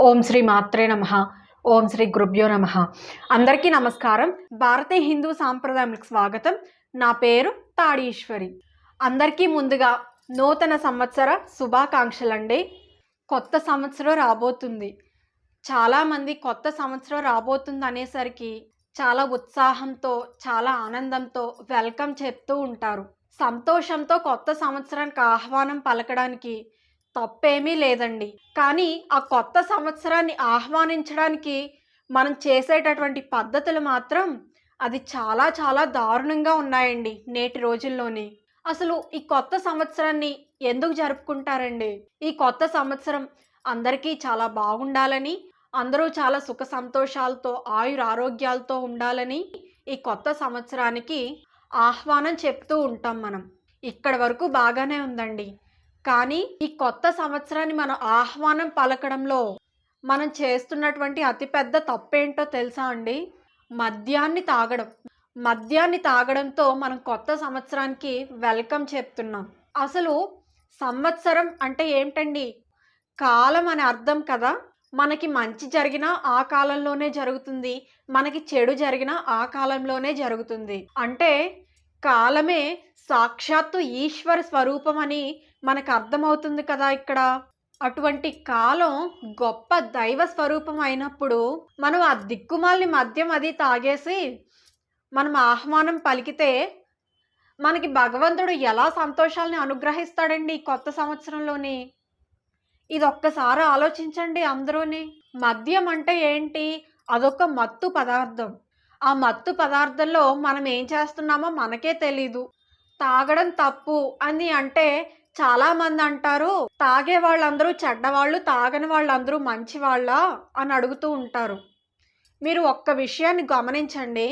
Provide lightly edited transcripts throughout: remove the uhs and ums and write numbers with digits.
ఓం శ్రీ మాత్రే నమః. ఓం శ్రీ గురుభ్యో నమః. అందరికీ నమస్కారం. భారతీయ హిందూ సాంప్రదాయానికి స్వాగతం. నా పేరు తాడీశ్వరి. అందరికీ ముందుగా నూతన సంవత్సర శుభాకాంక్షలండి. కొత్త సంవత్సరం రాబోతుంది. చాలామంది కొత్త సంవత్సరం రాబోతుంది అనేసరికి చాలా ఉత్సాహంతో, చాలా ఆనందంతో వెల్కమ్ చెప్తూ ఉంటారు. సంతోషంతో కొత్త సంవత్సరానికి ఆహ్వానం పలకడానికి తప్పేమీ లేదండి. కానీ ఆ కొత్త సంవత్సరాన్ని ఆహ్వానించడానికి మనం చేసేటటువంటి పద్ధతులు మాత్రం అది చాలా చాలా దారుణంగా ఉన్నాయండి నేటి రోజుల్లోని. అసలు ఈ కొత్త సంవత్సరాన్ని ఎందుకు జరుపుకుంటారండి? ఈ కొత్త సంవత్సరం అందరికీ చాలా బాగుండాలని, అందరూ చాలా సుఖ సంతోషాలతో, ఆయురారోగ్యాలతో ఉండాలని ఈ కొత్త సంవత్సరానికి ఆహ్వానం చెప్తూ ఉంటాం మనం. ఇక్కడి వరకు బాగానే ఉందండి. కానీ ఈ కొత్త సంవత్సరాన్ని మనం ఆహ్వానం పలకడంలో మనం చేస్తున్నటువంటి అతిపెద్ద తప్పేంటో తెలుసా అండి? మద్యాన్ని తాగడం. మద్యాన్ని తాగడంతో మనం కొత్త సంవత్సరానికి వెల్కమ్ చెప్తున్నాం. అసలు సంవత్సరం అంటే ఏంటండి? కాలం అని అర్థం కదా. మనకి మంచి జరిగినా ఆ కాలంలోనే జరుగుతుంది, మనకి చెడు జరిగినా ఆ కాలంలోనే జరుగుతుంది. అంటే కాలమే సాక్షాత్తు ఈశ్వర స్వరూపం అని మనకు అర్థమవుతుంది కదా ఇక్కడ. అటువంటి కాలం గొప్ప దైవ స్వరూపం అయినప్పుడు మనం ఆ దిక్కుమాలిన మద్యం అది తాగేసి మనం ఆహ్వానం పలికితే మనకి భగవంతుడు ఎలా సంతోషాలని అనుగ్రహిస్తాడండి ఈ కొత్త సంవత్సరంలోని? ఇది ఒక్కసారి ఆలోచించండి అందరూని. మద్యం అంటే ఏంటి? అదొక మత్తు పదార్థం. ఆ మత్తు పదార్థంలో మనం ఏం చేస్తున్నామో మనకే తెలీదు. తాగడం తప్పు అని అంటే చాలామంది అంటారు, తాగే వాళ్ళందరూ చెడ్డవాళ్ళు, తాగని వాళ్ళందరూ మంచివాళ్ళ అని అడుగుతూ ఉంటారు. మీరు ఒక్క విషయాన్ని గమనించండి.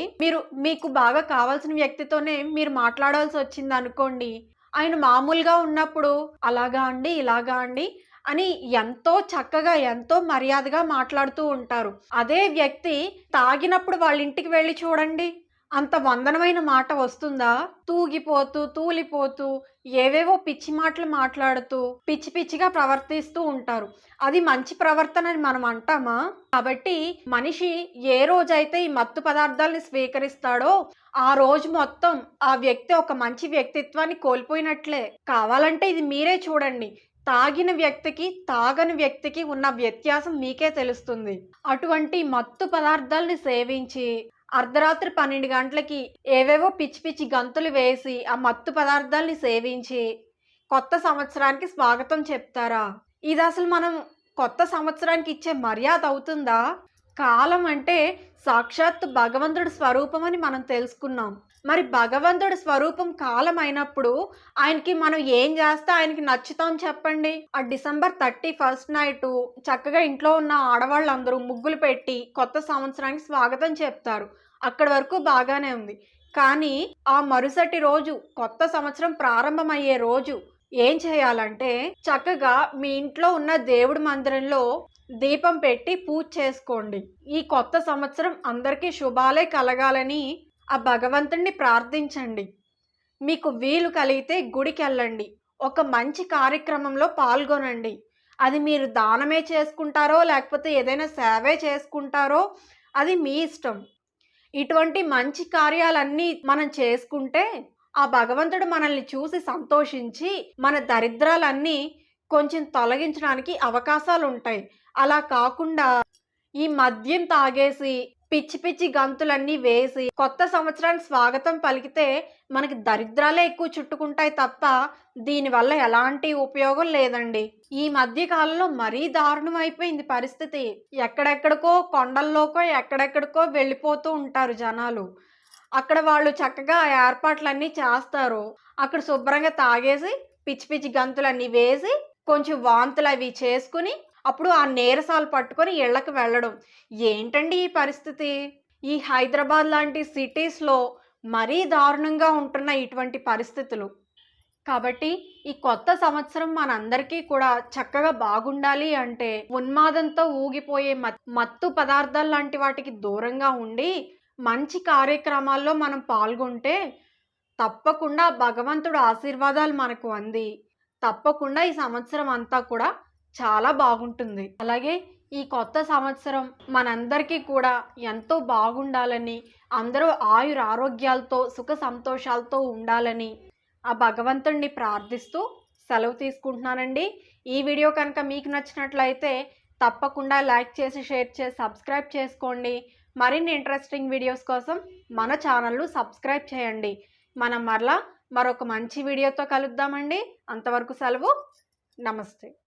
మీకు బాగా కావాల్సిన వ్యక్తితోనే మీరు మాట్లాడాల్సి వచ్చింది అనుకోండి, ఆయన మామూలుగా ఉన్నప్పుడు అలాగా అండి, ఇలాగా అండి అని ఎంతో చక్కగా, ఎంతో మర్యాదగా మాట్లాడుతూ ఉంటారు. అదే వ్యక్తి తాగినప్పుడు వాళ్ళ ఇంటికి వెళ్ళి చూడండి, అంత వందనమైన మాట వస్తుందా? తూగిపోతూ, తూలిపోతూ, ఏవేవో పిచ్చి మాటలు మాట్లాడుతూ, పిచ్చి పిచ్చిగా ప్రవర్తిస్తూ ఉంటారు. అది మంచి ప్రవర్తన అని మనం అంటామా? కాబట్టి మనిషి ఏ రోజైతే ఈ మత్తు పదార్థాలని స్వీకరిస్తాడో ఆ రోజు మొత్తం ఆ వ్యక్తి ఒక మంచి వ్యక్తిత్వాన్ని కోల్పోయినట్లే. కావాలంటే ఇది మీరే చూడండి. తాగిన వ్యక్తికి, తాగని వ్యక్తికి ఉన్న వ్యత్యాసం మీకే తెలుస్తుంది. అటువంటి మత్తు పదార్థాలని సేవించి అర్ధరాత్రి 12 గంటలకి ఏవేవో పిచ్చి పిచ్చి గంతులు వేసి ఆ మత్తు పదార్థాలని సేవించి కొత్త సంవత్సరానికి స్వాగతం చెప్తారా? ఇది అసలు మనం కొత్త సంవత్సరానికి ఇచ్చే మర్యాద అవుతుందా? కాలం అంటే సాక్షాత్తు భగవంతుడి స్వరూపం అని మనం తెలుసుకున్నాం. మరి భగవంతుడి స్వరూపం కాలం అయినప్పుడు ఆయనకి మనం ఏం చేస్తే ఆయనకి నచ్చుతాం చెప్పండి? ఆ డిసెంబర్ 31 నైటు చక్కగా ఇంట్లో ఉన్న ఆడవాళ్ళందరూ ముగ్గులు పెట్టి కొత్త సంవత్సరానికి స్వాగతం చెప్తారు. అక్కడి వరకు బాగానే ఉంది. కానీ ఆ మరుసటి రోజు కొత్త సంవత్సరం ప్రారంభమయ్యే రోజు ఏం చేయాలంటే చక్కగా మీ ఇంట్లో ఉన్న దేవుడి మందిరంలో దీపం పెట్టి పూజ చేసుకోండి. ఈ కొత్త సంవత్సరం అందరికీ శుభాలే కలగాలని ఆ భగవంతుణ్ణి ప్రార్థించండి. మీకు వీలు కలిగితే గుడికి వెళ్ళండి. ఒక మంచి కార్యక్రమంలో పాల్గొనండి. అది మీరు దానమే చేసుకుంటారో లేకపోతే ఏదైనా సేవే చేసుకుంటారో అది మీ ఇష్టం. ఇటువంటి మంచి కార్యాలన్నీ మనం చేసుకుంటే ఆ భగవంతుడు మనల్ని చూసి సంతోషించి మన దరిద్రాలన్నీ కొంచెం తొలగించడానికి అవకాశాలు ఉంటాయి. అలా కాకుండా ఈ మద్యం తాగేసి పిచ్చి పిచ్చి గంతులన్నీ వేసి కొత్త సంవత్సరానికి స్వాగతం పలికితే మనకి దరిద్రాలే ఎక్కువ చుట్టుకుంటాయి తప్ప దీనివల్ల ఎలాంటి ఉపయోగం లేదండి. ఈ మధ్య కాలంలో మరీ దారుణం అయిపోయింది పరిస్థితి. ఎక్కడెక్కడికో కొండల్లోకో ఎక్కడెక్కడికో వెళ్ళిపోతూ ఉంటారు జనాలు. అక్కడ వాళ్ళు చక్కగా ఏర్పాట్లన్నీ చేస్తారు. అక్కడ శుభ్రంగా తాగేసి పిచ్చి పిచ్చి గంతులన్నీ వేసి కొంచెం వాంతులు అవి చేసుకుని అప్పుడు ఆ నీరసాలు పట్టుకొని ఇళ్ళకి వెళ్ళడం. ఏంటండి ఈ పరిస్థితి? ఈ హైదరాబాద్ లాంటి సిటీస్లో మరీ దారుణంగా ఉంటున్న ఇటువంటి పరిస్థితులు. కాబట్టి ఈ కొత్త సంవత్సరం మనందరికీ కూడా చక్కగా బాగుండాలి అంటే ఉన్మాదంతో ఊగిపోయే మత్తు పదార్థాలు లాంటి వాటికి దూరంగా ఉండి మంచి కార్యక్రమాల్లో మనం పాల్గొంటే తప్పకుండా భగవంతుడు ఆశీర్వాదాలు మనకు అంది తప్పకుండా ఈ సంవత్సరం అంతా కూడా చాలా బాగుంటుంది. అలాగే ఈ కొత్త సంవత్సరం మనందరికీ కూడా ఎంతో బాగుండాలని, అందరూ ఆయుర ఆరోగ్యాలతో సుఖ సంతోషాలతో ఉండాలని ఆ భగవంతుణ్ణి ప్రార్థిస్తూ సెలవు తీసుకుంటున్నానండి. ఈ వీడియో కనుక మీకు నచ్చినట్లయితే తప్పకుండా లైక్ చేసి, షేర్ చేసి, సబ్స్క్రైబ్ చేసుకోండి. మరిన్ని ఇంట్రెస్టింగ్ వీడియోస్ కోసం మన ఛానల్ను సబ్స్క్రైబ్ చేయండి. మనం మరలా మరొక మంచి వీడియోతో కలుద్దామండి. అంతవరకు సెలవు. నమస్తే.